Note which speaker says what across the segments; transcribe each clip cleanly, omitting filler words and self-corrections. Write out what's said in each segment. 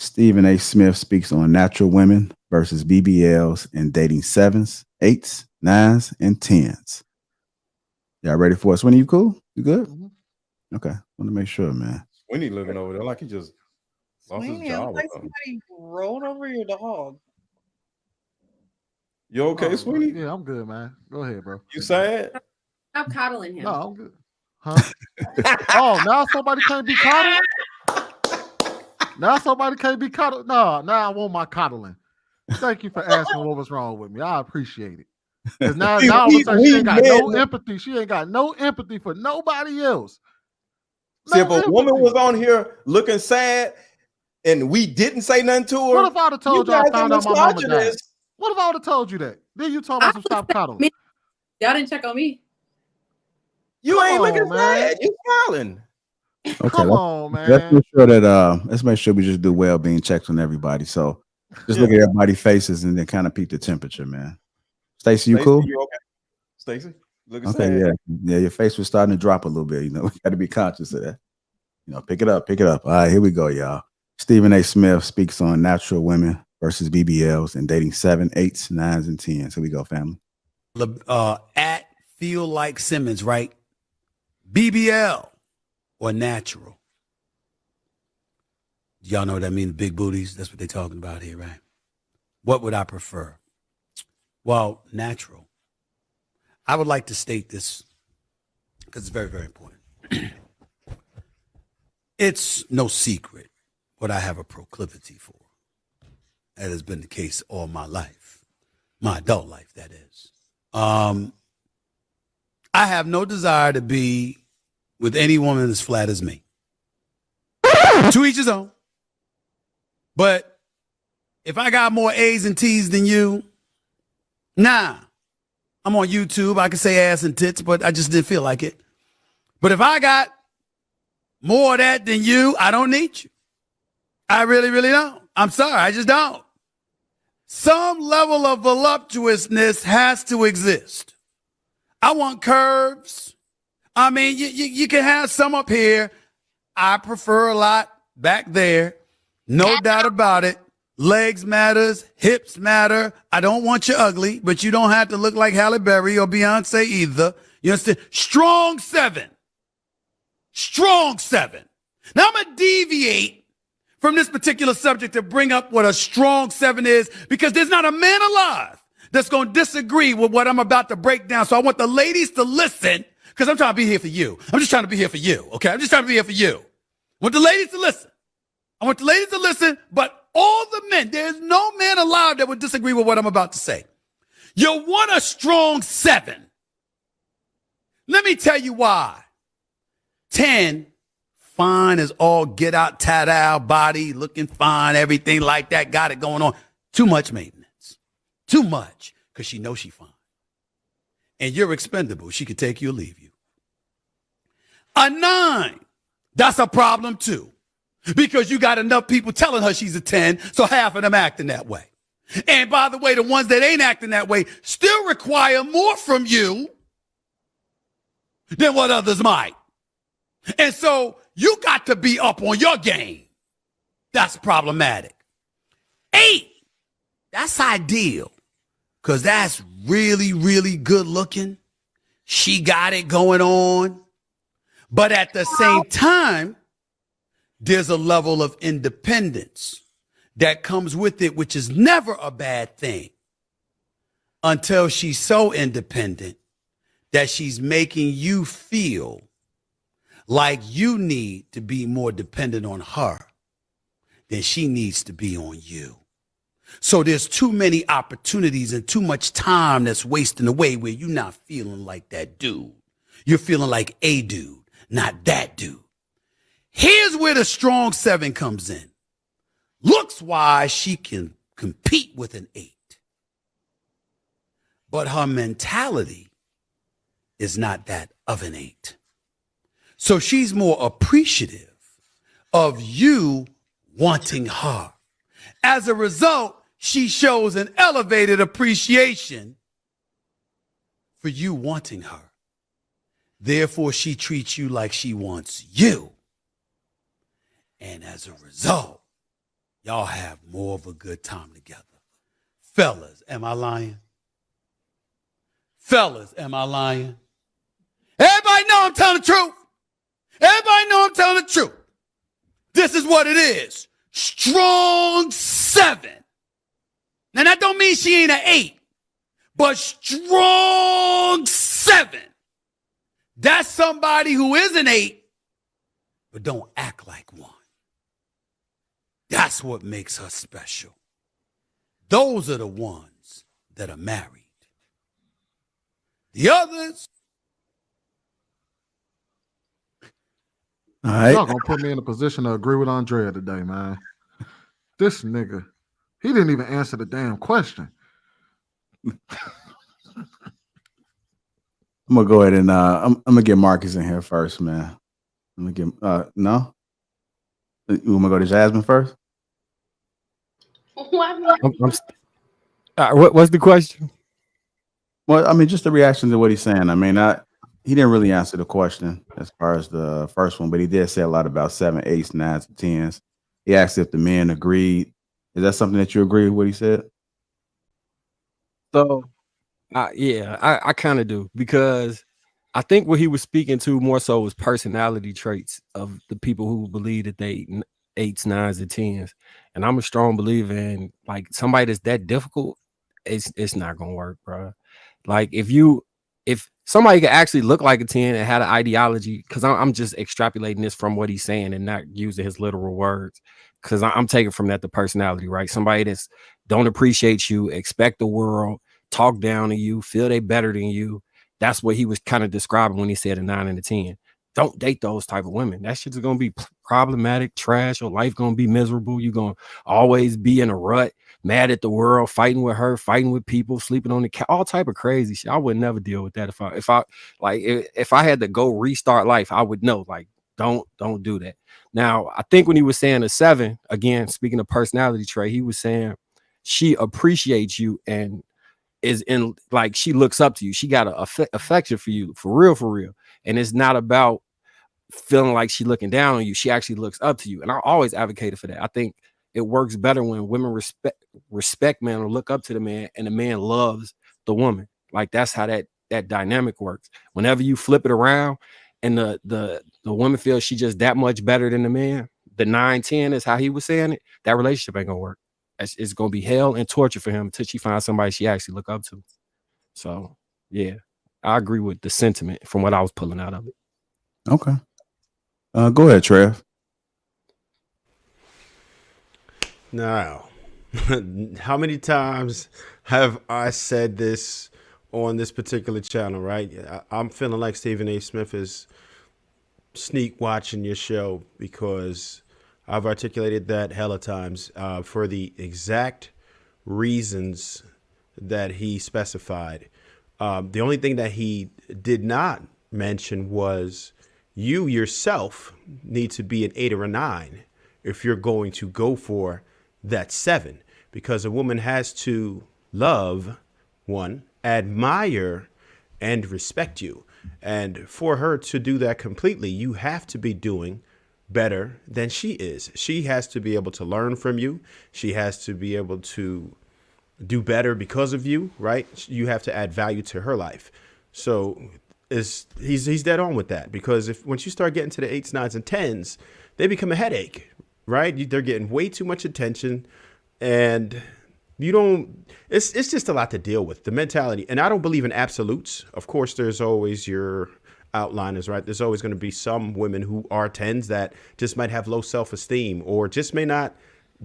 Speaker 1: Stephen A. Smith speaks on natural women versus BBLs and dating sevens, eights, nines, and tens. Y'all ready for us? When you cool? You good?
Speaker 2: Mhm.
Speaker 1: Okay. Want to make sure, man.
Speaker 3: Sweeney looking over there like he just lost his
Speaker 4: Sweeney,
Speaker 3: job.
Speaker 4: I'm
Speaker 3: or
Speaker 4: like
Speaker 3: something.
Speaker 4: somebody rolled over your dog.
Speaker 3: You okay,
Speaker 2: Oh,
Speaker 3: Sweeney?
Speaker 2: yeah, I'm good, man. Go ahead, bro.
Speaker 3: You sad?
Speaker 5: Stop coddling him.
Speaker 2: No, I'm good. Huh? Oh, now somebody can't be coddled? Now somebody can't be coddled? No, now I want my coddling. Thank you for asking what was wrong with me. I appreciate it. Because now all of a sudden she ain't got no empathy. She ain't got no empathy for nobody else.
Speaker 3: See, if a woman was on here looking sad and we didn't say nothing to her,
Speaker 2: what if I would have told you I found out my mama died?
Speaker 3: misogynist.
Speaker 2: What if I would have told you that? Then you told me to stop coddling.
Speaker 5: Y'all didn't check on me.
Speaker 3: You ain't looking
Speaker 2: man.
Speaker 3: sad. You smiling.
Speaker 1: Okay,
Speaker 2: Come on, man.
Speaker 1: Let's make sure that let's make sure we just do well-being checks on everybody. So just look at everybody's faces and then kind of peek the temperature, man. Stacey, you cool?
Speaker 3: You okay? Stacey, looking
Speaker 1: Okay,
Speaker 3: sad.
Speaker 1: yeah. Your face was starting to drop a little bit. You know, we got to be conscious of that. You know, pick it up. All right, here we go, y'all. Stephen A. Smith speaks on natural women versus BBLs and dating 7, 8s, 9s, and 10s. Here we go, family.
Speaker 6: At Feel Like Simmons, right? BBL or natural? Y'all know what that means, big booties? That's what they're talking about here, right? What would I prefer? Well, natural. I would like to state this because it's very, very important. It's no secret what I have a proclivity for. That has been the case all my life, my adult life, that is. I have no desire to be with any woman as flat as me. To each his own. But if I got more A's and T's than you, nah. I'm on YouTube. I can say ass and tits, but I just didn't feel like it. But if I got more of that than you, I don't need you. I really, really don't. I'm sorry. I just don't. Some level of voluptuousness has to exist. I want curves. I mean, you can have some up here. I prefer a lot back there. No doubt about it. Legs matters. Hips matter. I don't want you ugly, but you don't have to look like Halle Berry or Beyonce either. You understand? Strong 7. Strong 7. Now I'm going to deviate from this particular subject to bring up what a strong 7 is, because there's not a man alive that's going to disagree with what I'm about to break down. So I want the ladies to listen, because I'm trying to be here for you. I'm just trying to be here for you, okay? I'm just trying to be here for you. I want the ladies to listen. I want the ladies to listen, but all the men, there's no man alive that would disagree with what I'm about to say. You want a strong 7. Let me tell you why. 10, fine as all get out, tat out, body, looking fine, everything like that, got it going on. Too much maintenance. Too much, because she knows she fine. And you're expendable. She could take you or leave you. A 9, that's a problem too, because you got enough people telling her she's a 10, so half of them acting that way. And by the way, the ones that ain't acting that way still require more from you than what others might. And so you got to be up on your game. That's problematic. 8, that's ideal, because that's really, really good looking. She got it going on. But at the same time, there's a level of independence that comes with it, which is never a bad thing, until she's so independent that she's making you feel like you need to be more dependent on her than she needs to be on you. So there's too many opportunities and too much time that's wasting away where you're not feeling like that dude. You're feeling like a dude, not that dude. Here's where the strong 7 comes in. Looks wise, she can compete with an 8. But her mentality is not that of an 8. So she's more appreciative of you wanting her. As a result, she shows an elevated appreciation for you wanting her. Therefore, she treats you like she wants you. And as a result, y'all have more of a good time together. Fellas, am I lying? Fellas, am I lying? Everybody know I'm telling the truth. Everybody know I'm telling the truth. This is what it is. Strong 7. Now that don't mean she ain't an 8, but strong 7. That's somebody who is an 8, but don't act like one. That's what makes her special. Those are the ones that are married. The others.
Speaker 1: All right.
Speaker 2: Y'all gonna put me in a position to agree with Andrea today, man. This nigga, he didn't even answer the damn question.
Speaker 1: I'm gonna go ahead and I'm gonna get Marcus in here first, man. I'm gonna get no. You want me to go to Jasmine first?
Speaker 7: What's the question?
Speaker 1: Well, I mean, just the reaction to what he's saying. I mean, he didn't really answer the question as far as the first one, but he did say a lot about 7, 8s, 9s, and 10s. He asked if the men agreed. Is that something that you agree with what he said?
Speaker 7: So, I kind of do, because I think what he was speaking to more so was personality traits of the people who believe that they 8s, 9s, and 10s. And I'm a strong believer in, like, somebody that's that difficult, it's not gonna work, bro. Like, if somebody could actually look like a 10 and had an ideology, because I'm just extrapolating this from what he's saying and not using his literal words, because I'm taking from that the personality, right? Somebody that's don't appreciate you, expect the world, talk down to you, feel they better than you. That's what he was kind of describing when he said a 9 and a 10. Don't date those type of women. That shit's gonna be problematic, trash. Your life gonna be miserable. You're gonna always be in a rut, mad at the world, fighting with her, fighting with people, sleeping on the couch, all type of crazy shit. I would never deal with that. If I had to go restart life, I would know, like, don't do that. Now, I think when he was saying a 7, again, speaking of personality trait, he was saying she appreciates you and is in, like, she looks up to you. She got a affection for you, for real. And it's not about feeling like she looking down on you. She actually looks up to you. And I always advocated for that. I think it works better when women respect man or look up to the man, and the man loves the woman. Like, that's how that dynamic works. Whenever you flip it around and the woman feels she just that much better than the man, the 9, 10 is how he was saying it, that relationship ain't gonna work. It's gonna be hell and torture for him until she finds somebody she actually look up to. So yeah, I agree with the sentiment from what I was pulling out of it.
Speaker 1: Okay. Go ahead, Trev.
Speaker 3: Now, how many times have I said this on this particular channel, right? I'm feeling like Stephen A. Smith is sneak watching your show, because I've articulated that hella times for the exact reasons that he specified. The only thing that he did not mention was you yourself need to be an 8 or a 9 if you're going to go for that 7, because a woman has to love, one, admire, and respect you. And for her to do that completely, you have to be doing better than she is. She has to be able to learn from you. She has to be able to do better because of you, right? You have to add value to her life. So he's dead on with that, because once you start getting to the 8s, 9s, and 10s, they become a headache, right? They're getting way too much attention, and it's just a lot to deal with, the mentality. And I don't believe in absolutes. Of course, there's always your outliners, right? There's always going to be some women who are 10s that just might have low self-esteem or just may not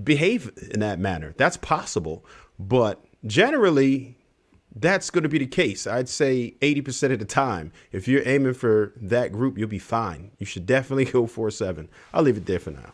Speaker 3: behave in that manner. That's possible. But generally, that's going to be the case. I'd say 80% of the time, if you're aiming for that group, you'll be fine. You should definitely go for a 7. I'll leave it there for now.